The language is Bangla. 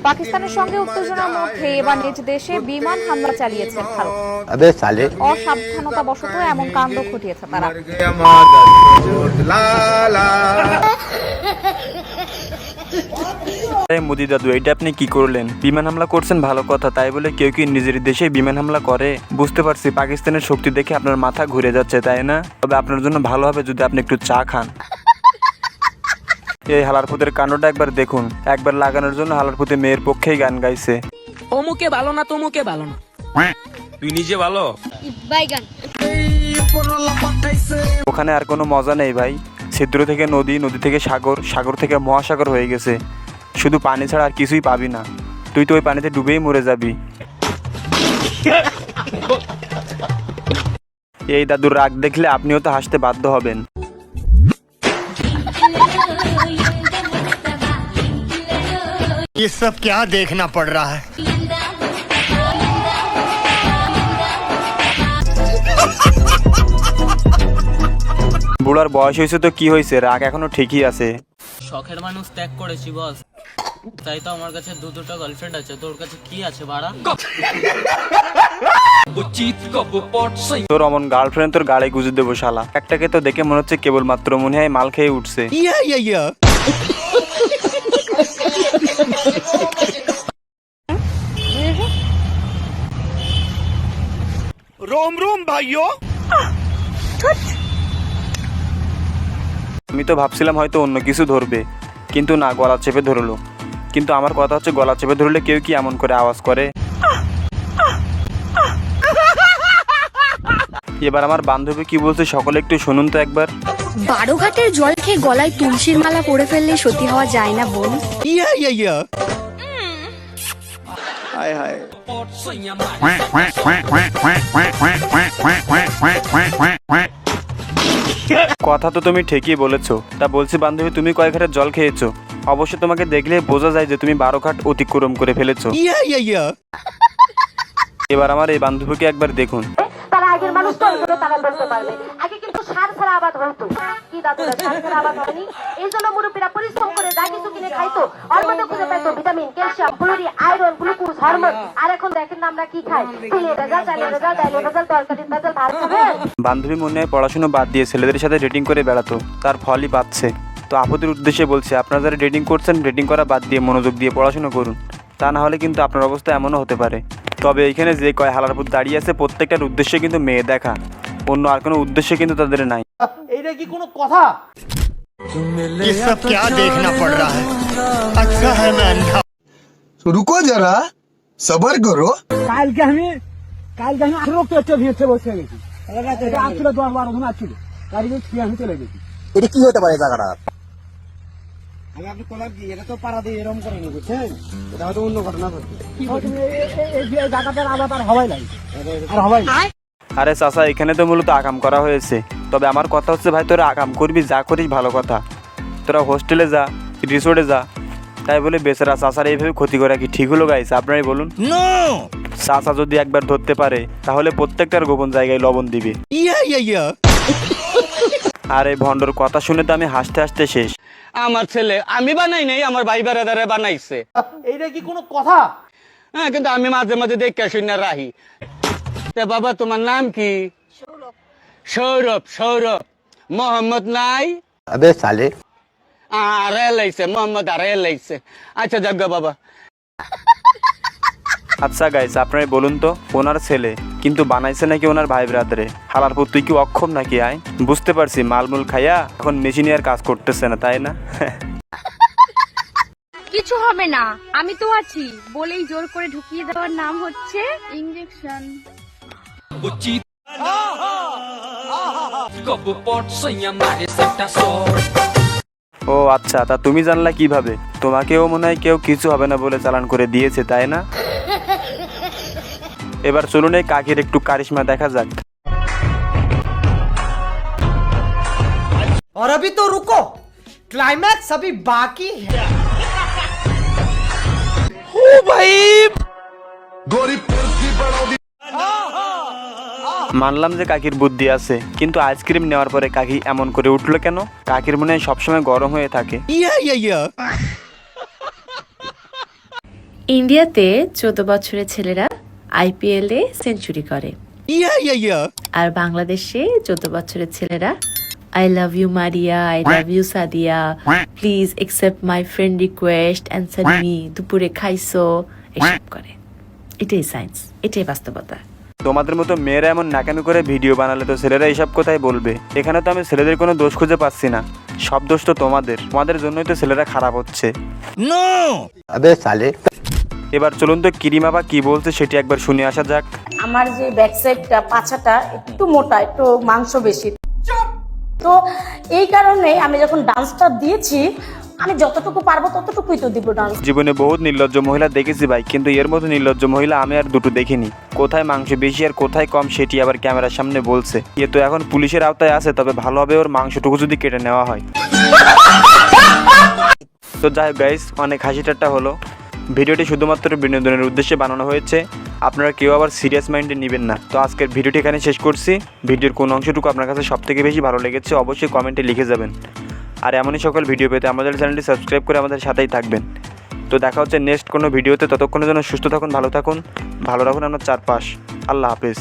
পাকিস্তানের সঙ্গে উত্তেজনার মধ্যে এবার নিজ দেশে বিমান হামলা চালিয়েছে ভারত। অসাবধানতাবশত এমন কাণ্ড ঘটিয়েছে তারা। মোদি দাদু, এটা আপনি কি করলেন? বিমান হামলা করছেন ভালো কথা, তাই বলে কেউ কি নিজের দেশে বিমান হামলা করে? বুঝতে পারছি পাকিস্তানের শক্তি দেখে আপনার মাথা ঘুরে যাচ্ছে, তাই না? তবে আপনার জন্য ভালো হবে যদি আপনি একটু চা খান। এই হালারপুতের কাণ্ডটা একবার দেখুন। একবার লাগানোর জন্য হালারপুতে মেয়ের পক্ষেই গান গাইছে। অমুকে ভালো না তমুকে ভালো না, তুই নিজে ভালো। ওখানে আর কোনো মজা নেই ভাই। ছিদ্র থেকে নদী, নদী থেকে সাগর, সাগর থেকে মহাসাগর হয়ে গেছে। শুধু পানি ছাড়া আর কিছুই পাবি না। তুই তো ওই পানিতে ডুবেই মরে যাবি। এই দাদুর রাগ দেখলে আপনিও তো হাসতে বাধ্য হবেন। ये सब क्या देखना पड़ रहा है? বুড়ার বয়স হয়েছে তো কি হয়েছে, রাগ এখনো ঠিকই আছে। শখের মানুষ ত্যাগ করেছি বস, তাই তো আমার কাছে দুটো গার্লফ্রেন্ড আছে। তোর কাছে কি আছে বাড়া? তোর অমন গার্লফ্রেন্ড তোর গাড়ি গুজে দেবো শালা। একটাকে তো দেখে মনে হচ্ছে কেবলমাত্র মনে হয় মাল খেয়ে উঠছে। रोम रोम भाइयों। আমি তো ভাবছিলাম হয়তো অন্য কিছু ধরবে, কিন্তু না, গলা চেপে ধরলো। কিন্তু আমার কথা হচ্ছে, গলা চেপে ধরলে কেউ কি এমন করে আওয়াজ করে? এবার আমার বান্ধবী কি বলছে সকলে একটু শুনুন তো একবার। বারোঘাটের জল খেয়ে গলায় তুলসীর মালা পরে ফেললে সত্যি হওয়া যায় না বোন। हाय हाय। কথা তো তুমি ঠিকই বলেছো। তা বলছি বান্ধবী, তুমি কয় ঘাটের জল খেয়েছো? অবশ্য তোমাকে দেখলে বোঝা যায় যে তুমি 12 ঘাট অতিক্রম করে ফেলেছো। এবার আমার এই বান্ধবীকে একবার দেখুন। তারা আগের মানুষ তো এগুলো তারা বলতে পারবে। আগে কিন্তু সার ছাড়া আবাদ হতো। কি দাদুরা সার ছাড়া আবাদ হয়নি? এই জন্য মুরব্বীরা পরিশ্রম করে যা কিছু কিনে খাইতো, ওর মধ্যে খুঁজে পাইতো vitamin, calcium, fluorine, iron, glucose, hormone. আর এখন দেখেন না আমরা কি খাই? তেলে ভেজাল, চালে ভেজাল, ডালে ভেজাল, তরকারির ভেজাল। ভাত খাবেন? বান্ধবী মনে হয় পড়াশোনা বাদ দিয়ে ছেলেদের সাথে ডেটিং করে বেড়াতো, তার ফলই পাচ্ছে। তো আপুদের উদ্দেশ্যে বলছে, আপনারা যারা ডেটিং করছেন, ডেটিং করা বাদ দিয়ে মনোযোগ দিয়ে পড়াশোনা করুন। তা না হলে কিন্তু আপনার অবস্থা এমনও হতে পারে। তবে এইখানে যে কয় হালারপুত দাঁড়িয়ে আছে, প্রত্যেকটার উদ্দেশ্য কিন্তু মেয়ে দেখা, অন্য আর কোনো উদ্দেশ্য কিন্তু তাদের নাই। এইটা কি কোনো কথা? ये सब क्या देखना पड़ रहा है? अच्छा है मैं अंधा। रुको जरा, सबर करो। কালকে আমি রক্ত ভিড়তে বসে গেছি। এটা আসছিল 10-12 জন আসছিল, গাড়ি খেয়ে আমি চলে গেছি। এটা কি হতে পারে জায়গাটা? আমি আপনি কলার কি এটা তো পাড়া দিয়ে এরকম করে নি, বুঝছেন? এটা হয়তো অন্য ঘটনা ঘটছে। এই জায়গাটার আলাদা আর হওয়াই লাগে, আর হওয়াই। আরে চাচা, এখানে তো মূলত আকাম করা হয়েছে। তবে আমার কথা হচ্ছে ভাই, তোরা আকাম করবি, যা করিস ভালো কথা। তোরা হোস্টেলে যা, রিসোর্টে যা। তাই বলে বেচারা চাচার এইভাবে ক্ষতি করা কি ঠিক হলো গাইস? আপনারাই বলুন। চাচা যদি একবার ধরতে পারে, তাহলে প্রত্যেকটার গোপন জায়গায় লবণ দিবে। আর এই ভণ্ডর কথা শুনে তো আমি হাসতে হাসতে শেষ। আমার ছেলে আমি বানাই নাই, আমার ভাই বেড়াদারে বানাইছে। এইটা কি কোনো কথা? হ্যাঁ, কিন্তু আমি মাঝে মাঝে দেখে শুনে রাহি। তা বাবা তোমার নাম কি? সৌরভ। সৌরভ মোহাম্মদ নাই? अबे साले। আর এলাইছে মোহাম্মদ, আর এলাইছে। আচ্ছা যাক বাবা। আচ্ছা গাইস, আপনারাই বলুন তো, ওনার ছেলে কিন্তু বানাইছে নাকি ওনার ভাই ব্রাদারে। হালারপুত তুই কি অক্ষম নাকি? আয়, বুঝতে পারছি মালমূল খাইয়া এখন মেশিনে আর কাজ করতেছে না, তাই না? কিছু হবে না, আমি তো আছি বলেই জোর করে ঢুকিয়ে দেওয়ার নাম হচ্ছে ইনজেকশন। ও আচ্ছা, তা তুমি জানলা কিভাবে? তোমাকেও মনে হয় কেউ কিছু হবে না বলে চালান করে দিয়েছে, তাই না? এবার চলুন এই কাকির একটু কারিশমা দেখা যাক। और अभी तो रुको, क्लाइमैक्स अभी बाकी है। ओ भाई মানলাম যে কাকির বুদ্ধি আছে, কিন্তু আইসক্রিম নেওয়ার পরে কাকি এমন করে উঠলো কেন? কাকির মনে হয় সবসময় গরম হয়ে থাকে। ইন্ডিয়াতে 14 বছরের ছেলেরা IPL এ সেঞ্চুরি করে, আর বাংলাদেশে 14 বছরের ছেলেরা I love you Maria, I love you Sadia, please accept my friend request, answer me, দুপুরে খাইছো, এসব করে। এটাই সায়েন্স, এটাই বাস্তবতা। তোমাদের মতো মেয়েরা এমন নাকামি করে ভিডিও বানালে তো ছেলেরা এইসব কথাই বলবে। এখানে তো আমি ছেলেদের কোনো দোষ খুঁজে পাচ্ছি না, সব দোষ তো তোমাদের জন্যই তো ছেলেরা খারাপ হচ্ছে। अबे साले এবার চলুন তো কিরিমা বা কি বলছে সেটি একবার শুনে আসা যাক। আমার যে ব্যাক সাইডটা পাছাটা একটু মোটা, একটু মাংস বেশি, তো এই কারণে আমি যখন ডান্সটা দিয়েছি, আমি যতটুকু পারবো ততটুকুই তো দিব ডান্স। জীবনে বহুত নির্লজ্জ মহিলা দেখেছি ভাই, কিন্তু এর মতো নির্লজ্জ মহিলা আমি আর দুটো দেখিনি। কোথায় মাংস বেশি আর কোথায় কম সেটি আবার ক্যামেরার সামনে বলছে। এ তো এখন পুলিশের আওতায় আছে, তবে ভালো হবে ওর মাংসটুকু যদি কেটে নেওয়া হয়। তো যাই হোক গাইস, অনেক হাসি ঠাট্টা হলো। ভিডিওটি শুধুমাত্র বিনোদনের উদ্দেশ্যে বানানো হয়েছে, আপনারা কেউ আবার সিরিয়াস মাইন্ডে নেবেন না। তো আজকের ভিডিওটি এখানে শেষ করছি। ভিডিওর কোন অংশটুকু আপনার কাছে সবথেকে বেশি ভালো লেগেছে অবশ্যই কমেন্টে লিখে যাবেন। আর এমনই সকল ভিডিও পেতে আমাদের চ্যানেলটি সাবস্ক্রাইব করে আমাদের সাথেই থাকবেন। তো দেখা হচ্ছে নেক্সট কোনো ভিডিওতে। ততক্ষণের জন্য সুস্থ থাকুন, ভালো থাকুন, ভালো রাখুন আপনার চারপাশ। আল্লাহ হাফেজ।